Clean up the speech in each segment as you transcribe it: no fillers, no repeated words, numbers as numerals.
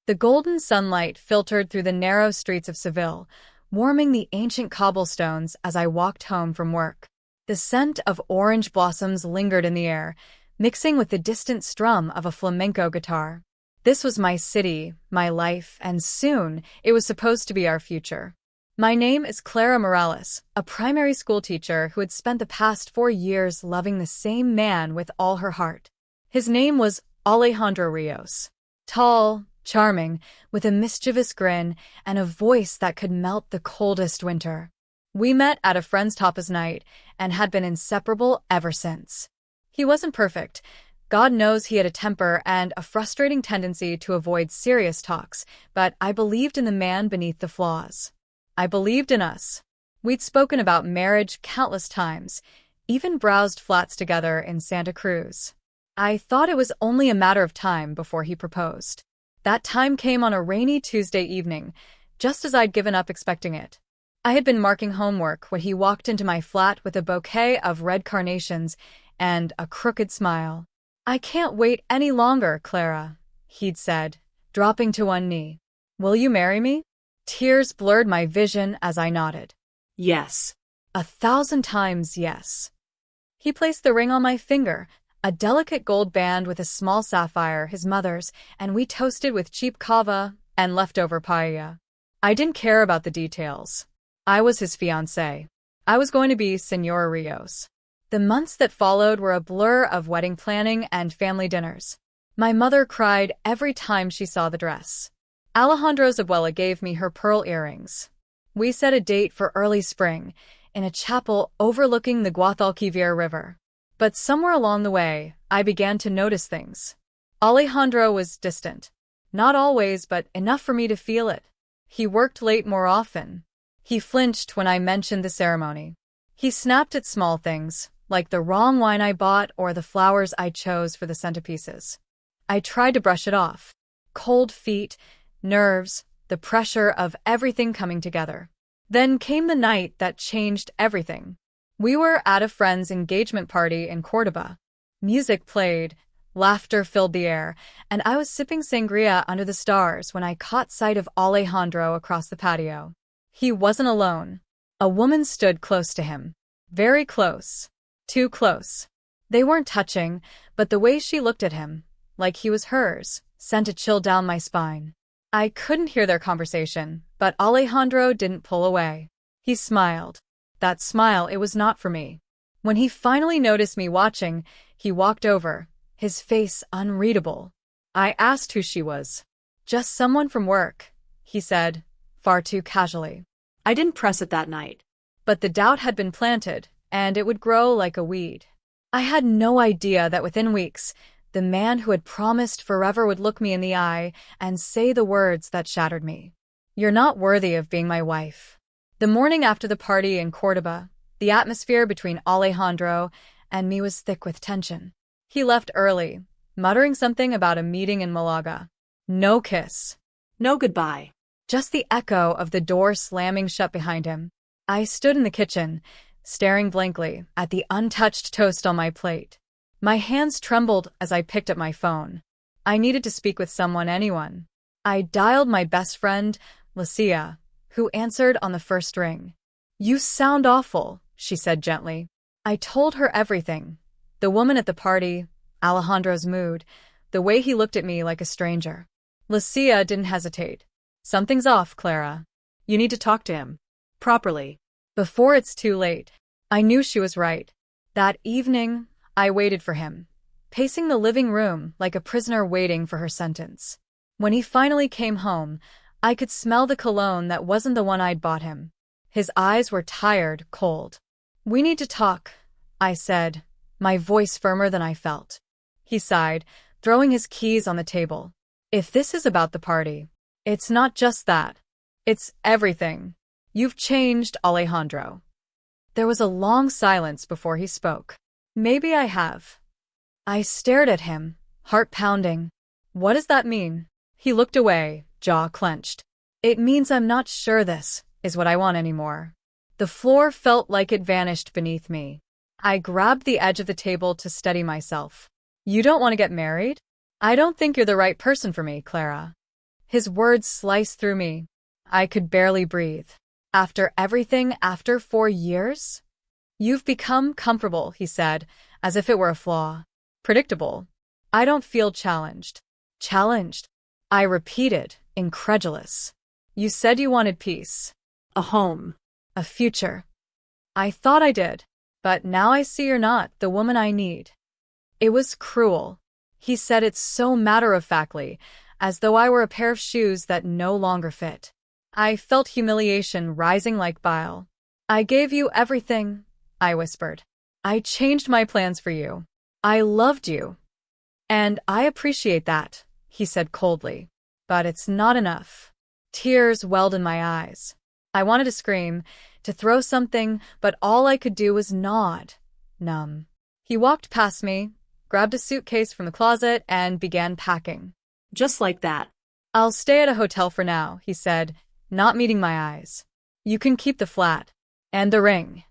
The golden sunlight filtered through the narrow streets of Seville, warming the ancient cobblestones as I walked home from work. The scent of orange blossoms lingered in the air, mixing with the distant strum of a flamenco guitar. This was my city, my life, and soon it was supposed to be our future. My name is Clara Morales, a primary school teacher who had spent the past 4 years loving the same man with all her heart. His name was Alejandro Rios. Tall, charming, with a mischievous grin and a voice that could melt the coldest winter. We met at a friend's tapas night and had been inseparable ever since. He wasn't perfect. God knows he had a temper and a frustrating tendency to avoid serious talks, but I believed in the man beneath the flaws. I believed in us. We'd spoken about marriage countless times, even browsed flats together in Santa Cruz. I thought it was only a matter of time before he proposed. That time came on a rainy Tuesday evening, just as I'd given up expecting it. I had been marking homework when he walked into my flat with a bouquet of red carnations and a crooked smile. "I can't wait any longer, Clara," he'd said, dropping to one knee. "Will you marry me?" Tears blurred my vision as I nodded. Yes. 1,000 times yes. He placed the ring on my finger, a delicate gold band with a small sapphire, his mother's, and we toasted with cheap cava and leftover paella. I didn't care about the details. I was his fiancée. I was going to be Señora Rios. The months that followed were a blur of wedding planning and family dinners. My mother cried every time she saw the dress. Alejandro's abuela gave me her pearl earrings. We set a date for early spring, in a chapel overlooking the Guadalquivir River. But somewhere along the way, I began to notice things. Alejandro was distant. Not always, but enough for me to feel it. He worked late more often. He flinched when I mentioned the ceremony. He snapped at small things, like the wrong wine I bought or the flowers I chose for the centerpieces. I tried to brush it off. Cold feet, nerves, the pressure of everything coming together. Then came the night that changed everything. We were at a friend's engagement party in Córdoba. Music played, laughter filled the air, and I was sipping sangria under the stars when I caught sight of Alejandro across the patio. He wasn't alone. A woman stood close to him. Very close. Too close. They weren't touching, but the way she looked at him, like he was hers, sent a chill down my spine. I couldn't hear their conversation, but Alejandro didn't pull away. He smiled. That smile, it was not for me. When he finally noticed me watching, he walked over, his face unreadable. I asked who she was. "Just someone from work," he said, far too casually. I didn't press it that night. But the doubt had been planted, and it would grow like a weed. I had no idea that within weeks, the man who had promised forever would look me in the eye and say the words that shattered me. "You're not worthy of being my wife." The morning after the party in Córdoba, the atmosphere between Alejandro and me was thick with tension. He left early, muttering something about a meeting in Malaga. No kiss. No goodbye. Just the echo of the door slamming shut behind him. I stood in the kitchen, staring blankly at the untouched toast on my plate. My hands trembled as I picked up my phone. I needed to speak with someone, anyone. I dialed my best friend, Lucia, who answered on the first ring. "You sound awful," she said gently. I told her everything. The woman at the party, Alejandro's mood, the way he looked at me like a stranger. Lucia didn't hesitate. "Something's off, Clara. You need to talk to him. Properly. Before it's too late." I knew she was right. That evening, I waited for him, pacing the living room like a prisoner waiting for her sentence. When he finally came home, I could smell the cologne that wasn't the one I'd bought him. His eyes were tired, cold. "We need to talk," I said, my voice firmer than I felt. He sighed, throwing his keys on the table. "If this is about the party, it's not just that. It's everything. You've changed, Alejandro." There was a long silence before he spoke. "Maybe I have." I stared at him, heart pounding. "What does that mean?" He looked away, jaw clenched. "It means I'm not sure this is what I want anymore." The floor felt like it vanished beneath me. I grabbed the edge of the table to steady myself. "You don't want to get married? I don't think you're the right person for me, Clara." His words sliced through me. I could barely breathe. After everything, after 4 years? You've become comfortable, he said, as if it were a flaw. Predictable. I don't feel challenged. Challenged? I repeated, incredulous. You said you wanted peace. A home. A future. I thought I did, but now I see you're not the woman I need. It was cruel. He said it so matter-of-factly, as though I were a pair of shoes that no longer fit. I felt humiliation rising like bile. I gave you everything, I whispered. I changed my plans for you. I loved you. And I appreciate that, he said coldly. But it's not enough. Tears welled in my eyes. I wanted to scream, to throw something, but all I could do was nod, numb. He walked past me, grabbed a suitcase from the closet, and began packing. Just like that. I'll stay at a hotel for now, he said, not meeting my eyes. You can keep the flat. And the ring.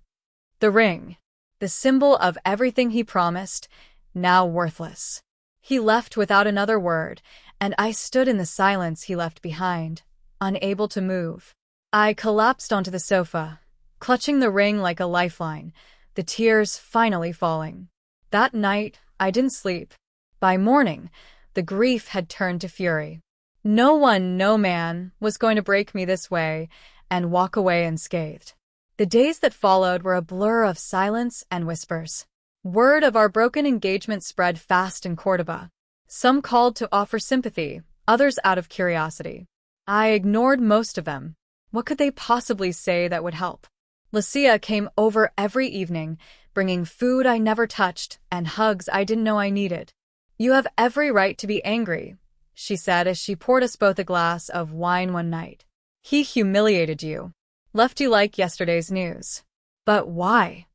The ring. The symbol of everything he promised, now worthless. He left without another word, and I stood in the silence he left behind, unable to move. I collapsed onto the sofa, clutching the ring like a lifeline, the tears finally falling. That night, I didn't sleep. By morning, the grief had turned to fury. No one, no man, was going to break me this way and walk away unscathed. The days that followed were a blur of silence and whispers. Word of our broken engagement spread fast in Cordoba. Some called to offer sympathy, others out of curiosity. I ignored most of them. What could they possibly say that would help? Lucia came over every evening, bringing food I never touched and hugs I didn't know I needed. You have every right to be angry, she said as she poured us both a glass of wine one night. He humiliated you. Left you like yesterday's news. But why?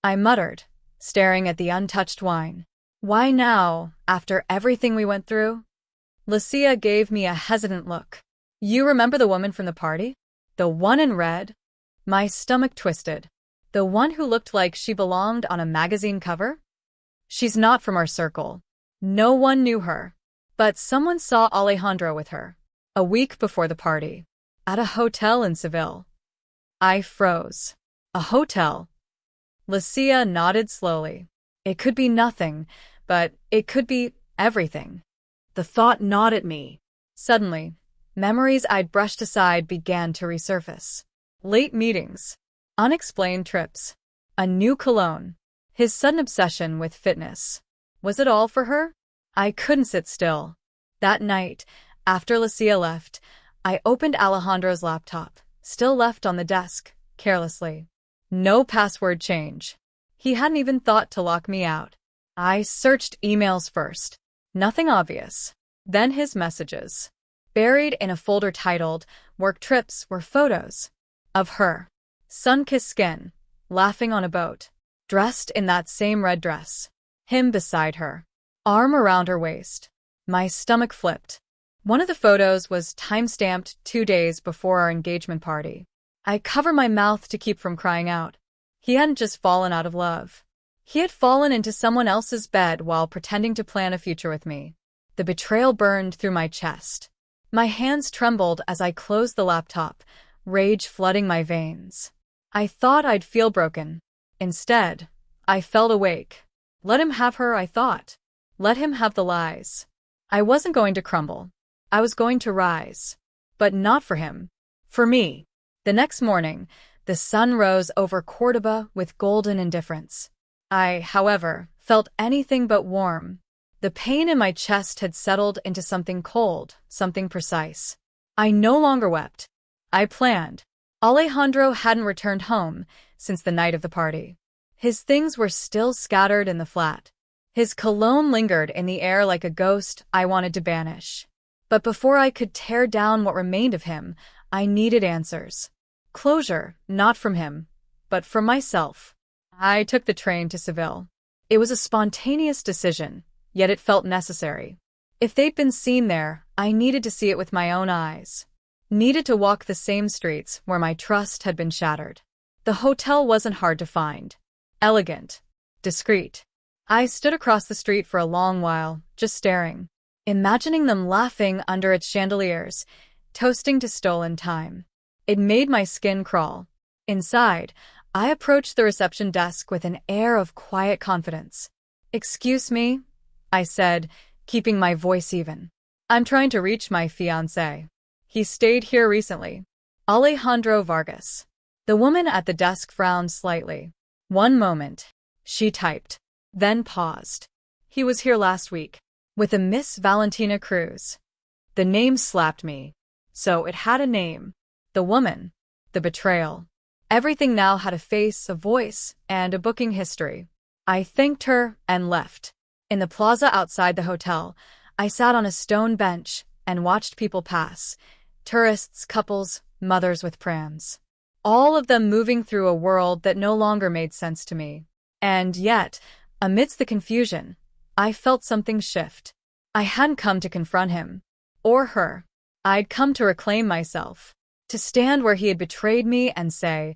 I muttered, staring at the untouched wine. Why now, after everything we went through? Lucia gave me a hesitant look. You remember the woman from the party? The one in red? My stomach twisted. The one who looked like she belonged on a magazine cover? She's not from our circle. No one knew her. But someone saw Alejandro with her, a week before the party, at a hotel in Seville. I froze. A hotel? Lucia nodded slowly. It could be nothing, but it could be everything. The thought gnawed at me. Suddenly, memories I'd brushed aside began to resurface. Late meetings, unexplained trips, a new cologne, his sudden obsession with fitness. Was it all for her? I couldn't sit still. That night, after Lucia left, I opened Alejandro's laptop, still left on the desk, carelessly. No password change. He hadn't even thought to lock me out. I searched emails first. Nothing obvious. Then his messages. Buried in a folder titled Work Trips were photos of her. Sun-kissed skin, laughing on a boat, dressed in that same red dress. Him beside her, arm around her waist. My stomach flipped. One of the photos was time-stamped 2 days before our engagement party. I covered my mouth to keep from crying out. He hadn't just fallen out of love. He had fallen into someone else's bed while pretending to plan a future with me. The betrayal burned through my chest. My hands trembled as I closed the laptop, rage flooding my veins. I thought I'd feel broken. Instead, I felt awake. Let him have her, I thought. Let him have the lies. I wasn't going to crumble. I was going to rise. But not for him. For me. The next morning, the sun rose over Cordoba with golden indifference. I, however, felt anything but warm. The pain in my chest had settled into something cold, something precise. I no longer wept. I planned. Alejandro hadn't returned home since the night of the party. His things were still scattered in the flat. His cologne lingered in the air like a ghost I wanted to banish. But before I could tear down what remained of him, I needed answers. Closure, not from him, but from myself. I took the train to Seville. It was a spontaneous decision, yet it felt necessary. If they'd been seen there, I needed to see it with my own eyes. Needed to walk the same streets where my trust had been shattered. The hotel wasn't hard to find. Elegant. Discreet. I stood across the street for a long while, just staring. imagining them laughing under its chandeliers, toasting to stolen time. It made my skin crawl. Inside, I approached the reception desk with an air of quiet confidence. "Excuse me," I said, keeping my voice even. "I'm trying to reach my fiancé. He stayed here recently. Alejandro Vargas." The woman at the desk frowned slightly. "One moment," she typed, then paused. "He was here last week, with a Miss Valentina Cruz." The name slapped me. So it had a name. The woman. The betrayal. Everything now had a face, a voice, and a booking history. I thanked her and left. In the plaza outside the hotel, I sat on a stone bench and watched people pass. Tourists, couples, mothers with prams. All of them moving through a world that no longer made sense to me. And yet, amidst the confusion, I felt something shift. I hadn't come to confront him. Or her. I'd come to reclaim myself. To stand where he had betrayed me and say,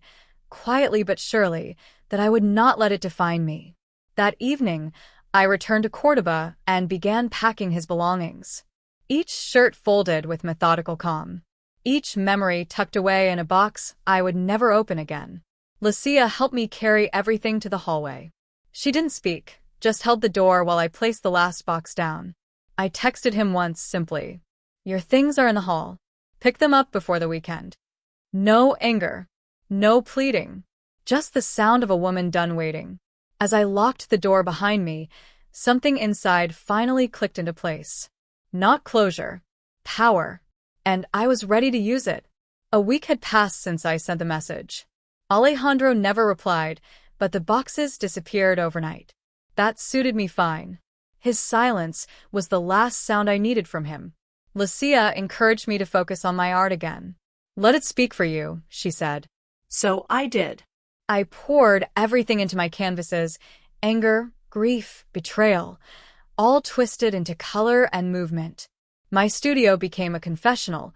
quietly but surely, that I would not let it define me. That evening, I returned to Cordoba and began packing his belongings. Each shirt folded with methodical calm. Each memory tucked away in a box I would never open again. Lucia helped me carry everything to the hallway. She didn't speak, just held the door while I placed the last box down. I texted him once simply, "Your things are in the hall. Pick them up before the weekend." No anger. No pleading. Just the sound of a woman done waiting. As I locked the door behind me, something inside finally clicked into place. Not closure. Power. And I was ready to use it. A week had passed since I sent the message. Alejandro never replied, but the boxes disappeared overnight. That suited me fine. His silence was the last sound I needed from him. Lucia encouraged me to focus on my art again. "Let it speak for you," she said. So I did. I poured everything into my canvases, anger, grief, betrayal, all twisted into color and movement. My studio became a confessional,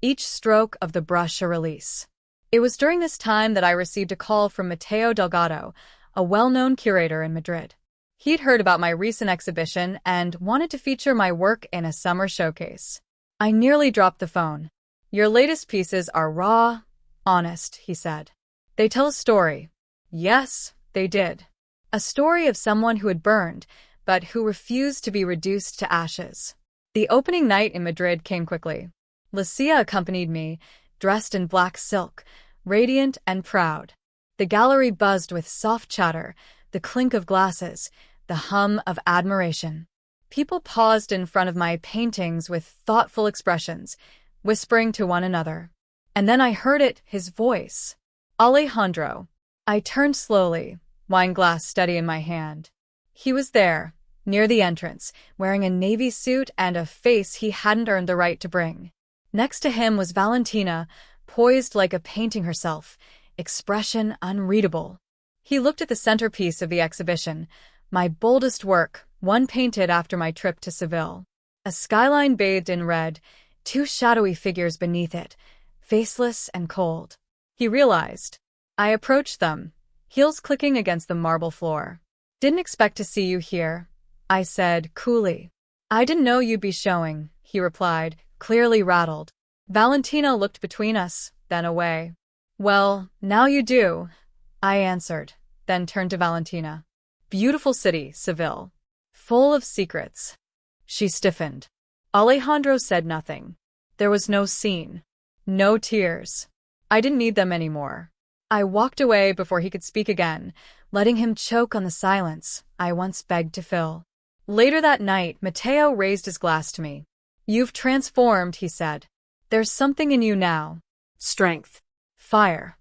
each stroke of the brush a release. It was during this time that I received a call from Mateo Delgado, a well-known curator in Madrid. He'd heard about my recent exhibition and wanted to feature my work in a summer showcase. I nearly dropped the phone. "Your latest pieces are raw, honest," he said. "They tell a story." Yes, they did. A story of someone who had burned, but who refused to be reduced to ashes. The opening night in Madrid came quickly. Lucia accompanied me, dressed in black silk, radiant and proud. The gallery buzzed with soft chatter, the clink of glasses, the hum of admiration. People paused in front of my paintings with thoughtful expressions, whispering to one another. And then I heard it, his voice. "Alejandro." I turned slowly, wine glass steady in my hand. He was there, near the entrance, wearing a navy suit and a face he hadn't earned the right to bring. Next to him was Valentina, poised like a painting herself, expression unreadable. He looked at the centerpiece of the exhibition, my boldest work, one painted after my trip to Seville. A skyline bathed in red, two shadowy figures beneath it, faceless and cold. He realized. I approached them, heels clicking against the marble floor. "Didn't expect to see you here," I said coolly. "I didn't know you'd be showing," he replied, clearly rattled. Valentina looked between us, then away. "Well, now you do," I answered, then turned to Valentina. "Beautiful city, Seville. Full of secrets." She stiffened. Alejandro said nothing. There was no scene. No tears. I didn't need them anymore. I walked away before he could speak again, letting him choke on the silence I once begged to fill. Later that night, Mateo raised his glass to me. "You've transformed," he said. "There's something in you now." Strength. Fire.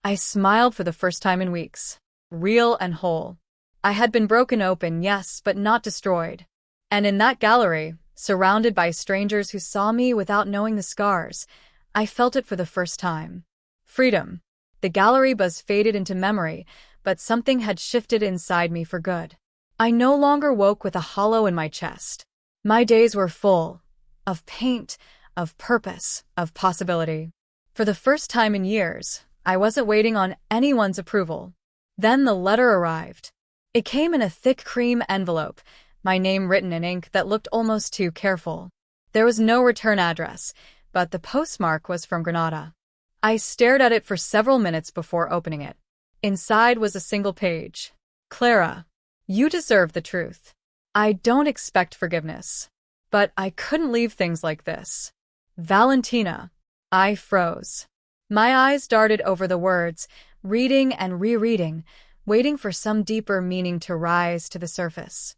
I smiled for the first time in weeks. Real and whole. I had been broken open, yes, but not destroyed. And in that gallery, surrounded by strangers who saw me without knowing the scars, I felt it for the first time. Freedom. The gallery buzz faded into memory, but something had shifted inside me for good. I no longer woke with a hollow in my chest. My days were full. Of paint, of purpose, of possibility. For the first time in years, I wasn't waiting on anyone's approval. Then the letter arrived. It came in a thick cream envelope, my name written in ink that looked almost too careful. There was no return address, but the postmark was from Granada. I stared at it for several minutes before opening it. Inside was a single page. Clara, you deserve the truth. I don't expect forgiveness. But I couldn't leave things like this. Valentina. I froze. My eyes darted over the words, reading and rereading, waiting for some deeper meaning to rise to the surface.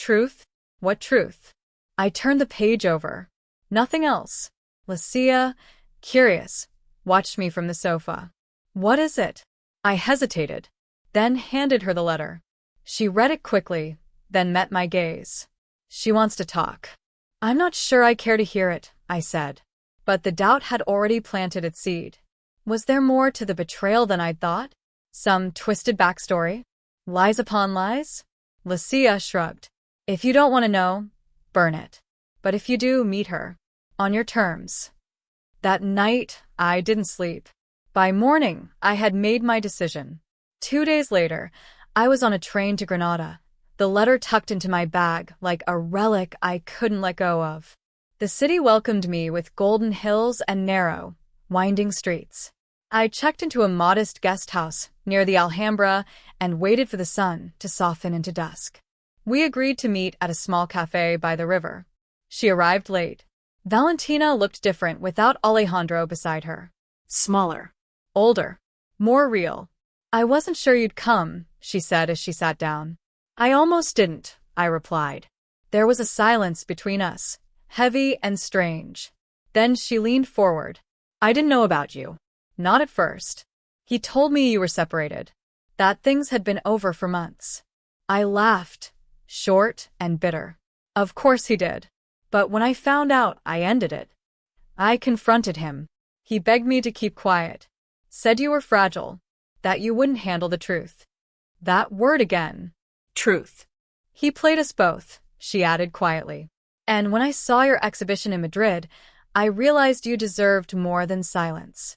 Truth? What truth? I turned the page over. Nothing else. Lucia, curious, watched me from the sofa. What is it? I hesitated, then handed her the letter. She read it quickly, then met my gaze. She wants to talk. I'm not sure I care to hear it, I said. But the doubt had already planted its seed. Was there more to the betrayal than I'd thought? Some twisted backstory? Lies upon lies? Lucia shrugged. If you don't want to know, burn it. But if you do, meet her. On your terms. That night, I didn't sleep. By morning, I had made my decision. 2 days later, I was on a train to Granada, the letter tucked into my bag like a relic I couldn't let go of. The city welcomed me with golden hills and narrow, winding streets. I checked into a modest guest house near the Alhambra and waited for the sun to soften into dusk. We agreed to meet at a small cafe by the river. She arrived late. Valentina looked different without Alejandro beside her. Smaller. Older. More real. I wasn't sure you'd come, she said as she sat down. I almost didn't, I replied. There was a silence between us, heavy and strange. Then she leaned forward. I didn't know about you. Not at first. He told me you were separated. That things had been over for months. I laughed, short and bitter. Of course he did. But when I found out, I ended it. I confronted him. He begged me to keep quiet. Said you were fragile. That you wouldn't handle the truth. That word again. Truth. He played us both, she added quietly. And when I saw your exhibition in Madrid, I realized you deserved more than silence.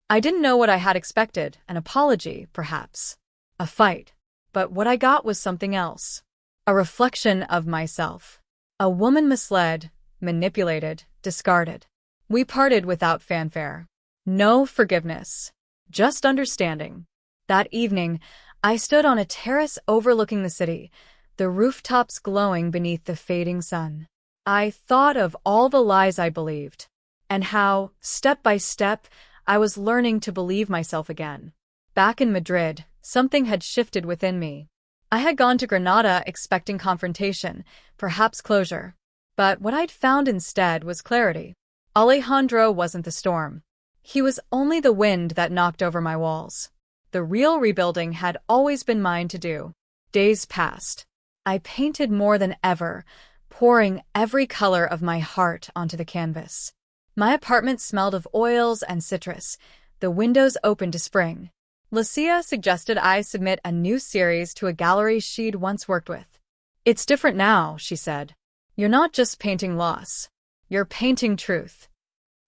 I didn't know what I had expected, an apology, perhaps. A fight. But what I got was something else. A reflection of myself. A woman misled, manipulated, discarded. We parted without fanfare. No forgiveness. Just understanding. That evening, I stood on a terrace overlooking the city, the rooftops glowing beneath the fading sun. I thought of all the lies I believed, and how, step by step, I was learning to believe myself again. Back in Madrid, something had shifted within me. I had gone to Granada expecting confrontation, perhaps closure. But what I'd found instead was clarity. Alejandro wasn't the storm. He was only the wind that knocked over my walls. The real rebuilding had always been mine to do. Days passed. I painted more than ever, pouring every color of my heart onto the canvas. My apartment smelled of oils and citrus, the windows open to spring. Lucia suggested I submit a new series to a gallery she'd once worked with. It's different now, she said. You're not just painting loss. You're painting truth.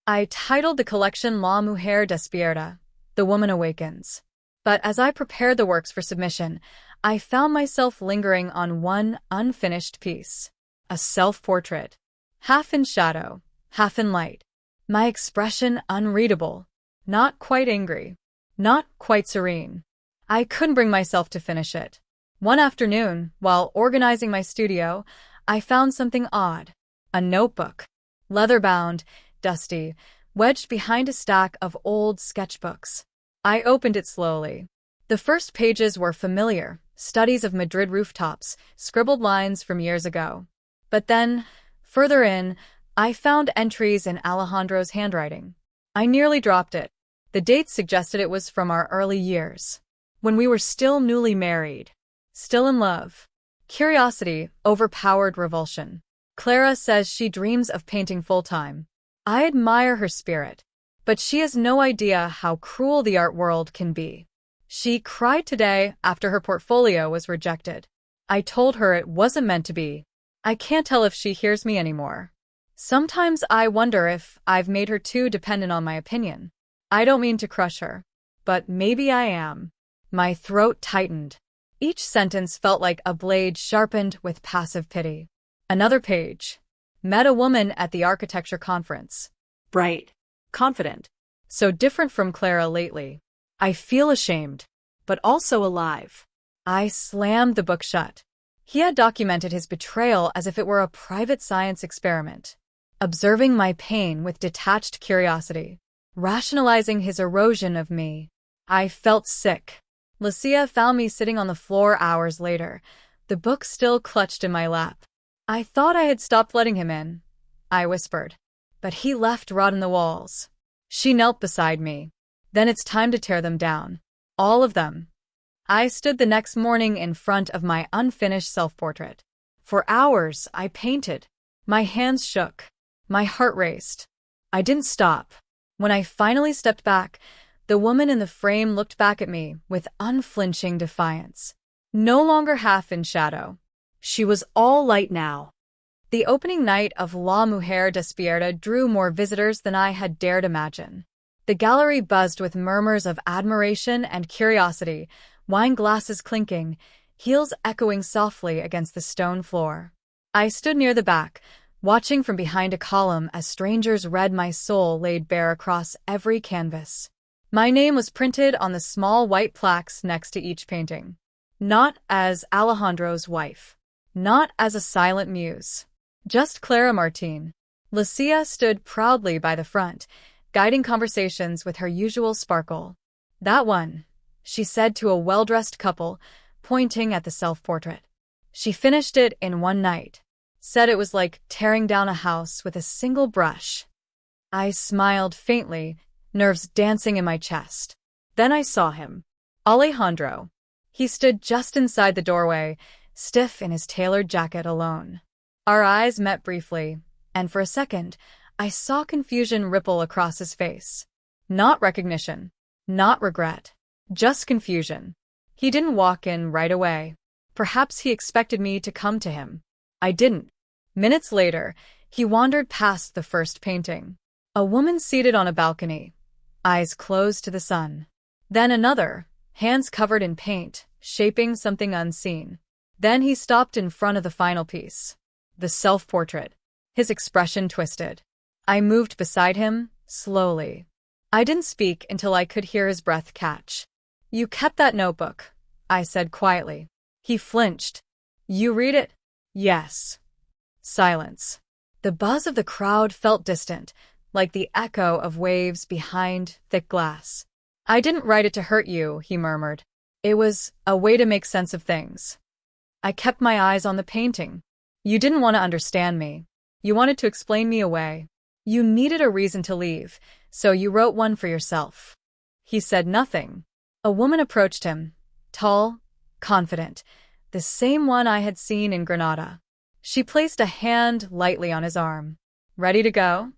I titled the collection La Mujer Despierta, The Woman Awakens. But as I prepared the works for submission, I found myself lingering on one unfinished piece. A self-portrait. Half in shadow, half in light. My expression unreadable. Not quite angry. Not quite serene. I couldn't bring myself to finish it. One afternoon, while organizing my studio, I found something odd. A notebook. Leather-bound, dusty, wedged behind a stack of old sketchbooks. I opened it slowly. The first pages were familiar, studies of Madrid rooftops, scribbled lines from years ago. But then, further in, I found entries in Alejandro's handwriting. I nearly dropped it. The dates suggested it was from our early years, when we were still newly married, still in love. Curiosity overpowered revulsion. Clara says she dreams of painting full-time. I admire her spirit, but she has no idea how cruel the art world can be. She cried today after her portfolio was rejected. I told her it wasn't meant to be. I can't tell if she hears me anymore. Sometimes I wonder if I've made her too dependent on my opinion. I don't mean to crush her, but maybe I am. My throat tightened. Each sentence felt like a blade sharpened with passive pity. Another page. Met a woman at the architecture conference. Bright. Confident. So different from Clara lately. I feel ashamed, But also alive. I slammed the book shut. He had documented his betrayal as if it were a private science experiment, observing my pain with detached curiosity, rationalizing his erosion of me. I felt sick. Lucia found me sitting on the floor hours later, the book still clutched in my lap. I thought I had stopped letting him in, I whispered. But he left rot in the walls. She knelt beside me. Then it's time to tear them down. All of them. I stood the next morning in front of my unfinished self-portrait. For hours, I painted. My hands shook. My heart raced. I didn't stop. When I finally stepped back, the woman in the frame looked back at me with unflinching defiance. No longer half in shadow. She was all light now. The opening night of La Mujer Despierta drew more visitors than I had dared imagine. The gallery buzzed with murmurs of admiration and curiosity, wine glasses clinking, heels echoing softly against the stone floor. I stood near the back, watching from behind a column as strangers read my soul laid bare across every canvas. My name was printed on the small white plaques next to each painting. Not as Alejandro's wife. Not as a silent muse. Just Clara Martin. Lucia stood proudly by the front, guiding conversations with her usual sparkle. That one, she said to a well-dressed couple, pointing at the self-portrait. She finished it in one night. Said it was like tearing down a house with a single brush. I smiled faintly, nerves dancing in my chest. Then I saw him. Alejandro. He stood just inside the doorway, stiff in his tailored jacket alone. Our eyes met briefly, and for a second, I saw confusion ripple across his face. Not recognition. Not regret. Just confusion. He didn't walk in right away. Perhaps he expected me to come to him. I didn't. Minutes later, he wandered past the first painting. A woman seated on a balcony, eyes closed to the sun. Then another, hands covered in paint, shaping something unseen. Then he stopped in front of the final piece. The self-portrait. His expression twisted. I moved beside him, slowly. I didn't speak until I could hear his breath catch. You kept that notebook, I said quietly. He flinched. You read it? Yes. Silence. The buzz of the crowd felt distant, like the echo of waves behind thick glass. I didn't write it to hurt you, he murmured. It was a way to make sense of things. I kept my eyes on the painting. You didn't want to understand me. You wanted to explain me away. You needed a reason to leave, so you wrote one for yourself. He said nothing. A woman approached him, tall, confident, the same one I had seen in Granada. She placed a hand lightly on his arm. Ready to go?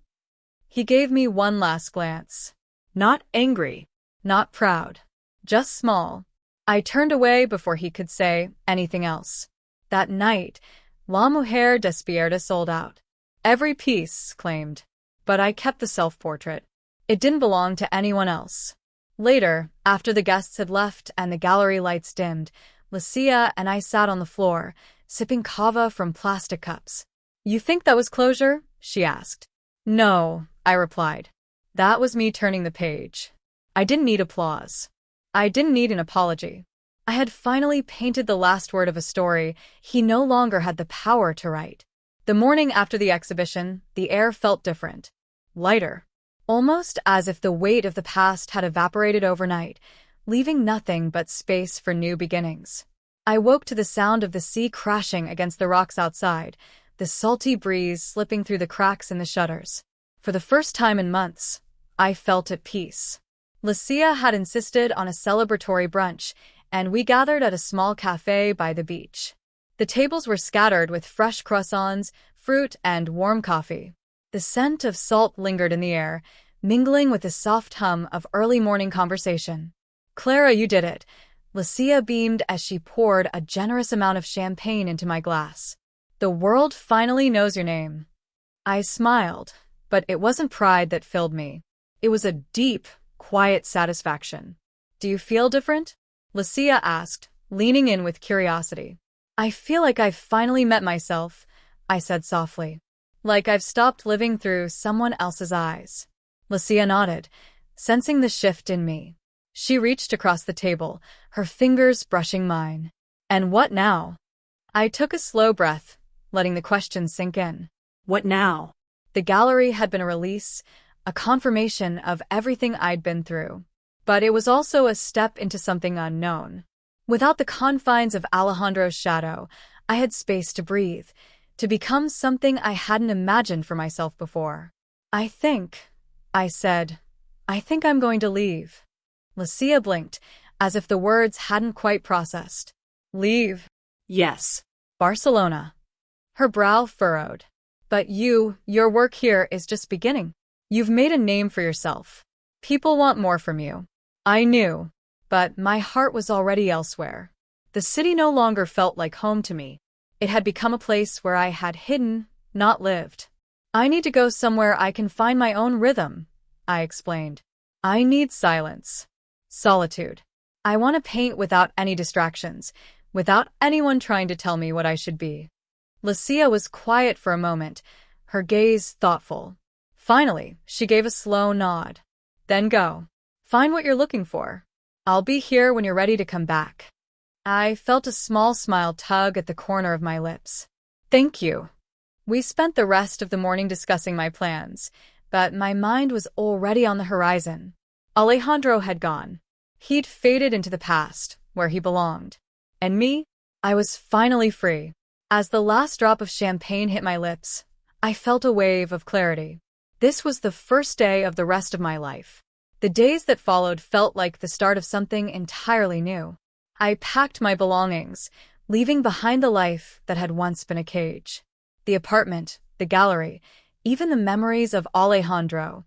He gave me one last glance. Not angry, not proud, just small. I turned away before he could say anything else. That night, La Mujer Despierta sold out. Every piece claimed. But I kept the self-portrait. It didn't belong to anyone else. Later, after the guests had left and the gallery lights dimmed, Lucia and I sat on the floor, sipping cava from plastic cups. You think that was closure? She asked. No, I replied. That was me turning the page. I didn't need applause. I didn't need an apology. I had finally painted the last word of a story he no longer had the power to write. The morning after the exhibition, the air felt different. Lighter. Almost as if the weight of the past had evaporated overnight, leaving nothing but space for new beginnings. I woke to the sound of the sea crashing against the rocks outside, the salty breeze slipping through the cracks in the shutters. For the first time in months, I felt at peace. Lucia had insisted on a celebratory brunch, and we gathered at a small cafe by the beach. The tables were scattered with fresh croissants, fruit, and warm coffee. The scent of salt lingered in the air, mingling with the soft hum of early morning conversation. Clara, you did it. Lucia beamed as she poured a generous amount of champagne into my glass. The world finally knows your name. I smiled, but it wasn't pride that filled me. It was a deep, quiet satisfaction. Do you feel different? Lucia asked, leaning in with curiosity. I feel like I've finally met myself, I said softly. Like I've stopped living through someone else's eyes. Lucia nodded, sensing the shift in me. She reached across the table, her fingers brushing mine. And what now? I took a slow breath, letting the question sink in. What now? The gallery had been a release, a confirmation of everything I'd been through. But it was also a step into something unknown. Without the confines of Alejandro's shadow, I had space to breathe, to become something I hadn't imagined for myself before. I said, I'm going to leave. Lucia blinked, as if the words hadn't quite processed. Leave? Yes. Barcelona. Her brow furrowed. But your work here is just beginning. You've made a name for yourself. People want more from you. I knew, but my heart was already elsewhere. The city no longer felt like home to me. It had become a place where I had hidden, not lived. I need to go somewhere I can find my own rhythm, I explained. I need silence. Solitude. I want to paint without any distractions, without anyone trying to tell me what I should be. Lucia was quiet for a moment, her gaze thoughtful. Finally, she gave a slow nod. Then go. Find what you're looking for. I'll be here when you're ready to come back. I felt a small smile tug at the corner of my lips. Thank you. We spent the rest of the morning discussing my plans, but my mind was already on the horizon. Alejandro had gone. He'd faded into the past, where he belonged. And me? I was finally free. As the last drop of champagne hit my lips, I felt a wave of clarity. This was the first day of the rest of my life. The days that followed felt like the start of something entirely new. I packed my belongings, leaving behind the life that had once been a cage. The apartment, the gallery, even the memories of Alejandro.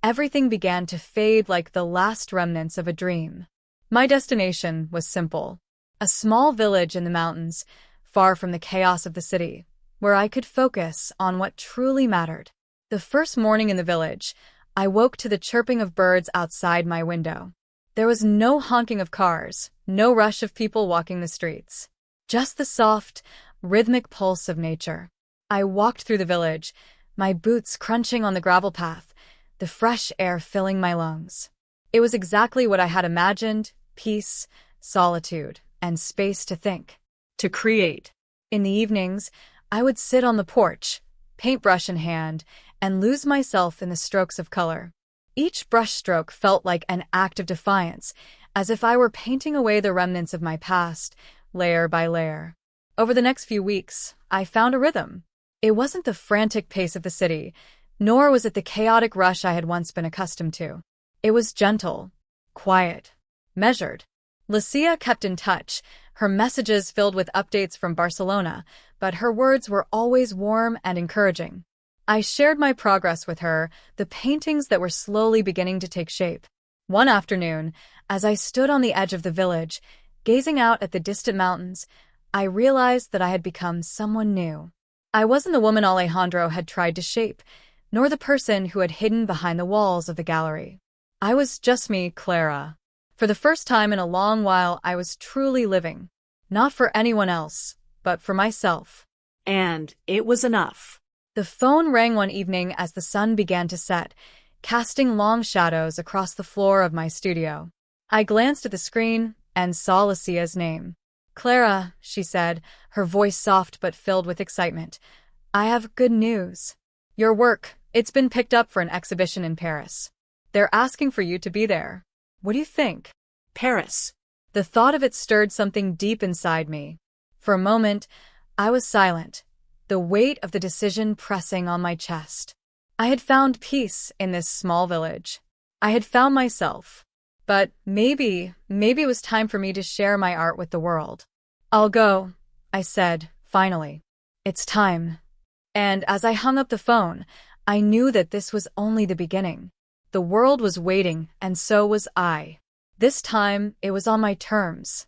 Everything began to fade like the last remnants of a dream. My destination was simple. A small village in the mountains, far from the chaos of the city, where I could focus on what truly mattered. The first morning in the village, I woke to the chirping of birds outside my window. There was no honking of cars, no rush of people walking the streets. Just the soft, rhythmic pulse of nature. I walked through the village, my boots crunching on the gravel path, the fresh air filling my lungs. It was exactly what I had imagined: peace, solitude, and space to think. To create. In the evenings, I would sit on the porch, paintbrush in hand, and lose myself in the strokes of color. Each brushstroke felt like an act of defiance, as if I were painting away the remnants of my past, layer by layer. Over the next few weeks, I found a rhythm. It wasn't the frantic pace of the city, nor was it the chaotic rush I had once been accustomed to. It was gentle, quiet, measured. Lucia kept in touch, her messages filled with updates from Barcelona, but her words were always warm and encouraging. I shared my progress with her, the paintings that were slowly beginning to take shape. One afternoon, as I stood on the edge of the village, gazing out at the distant mountains, I realized that I had become someone new. I wasn't the woman Alejandro had tried to shape, nor the person who had hidden behind the walls of the gallery. I was just me, Clara. For the first time in a long while, I was truly living. Not for anyone else, but for myself. And it was enough. The phone rang one evening as the sun began to set, casting long shadows across the floor of my studio. I glanced at the screen and saw Lucia's name. Clara, she said, her voice soft but filled with excitement. I have good news. Your work, it's been picked up for an exhibition in Paris. They're asking for you to be there. What do you think? Paris. The thought of it stirred something deep inside me. For a moment, I was silent, the weight of the decision pressing on my chest. I had found peace in this small village. I had found myself. But maybe it was time for me to share my art with the world. I'll go, I said, finally. It's time. And as I hung up the phone, I knew that this was only the beginning. The world was waiting, and so was I. This time, it was on my terms.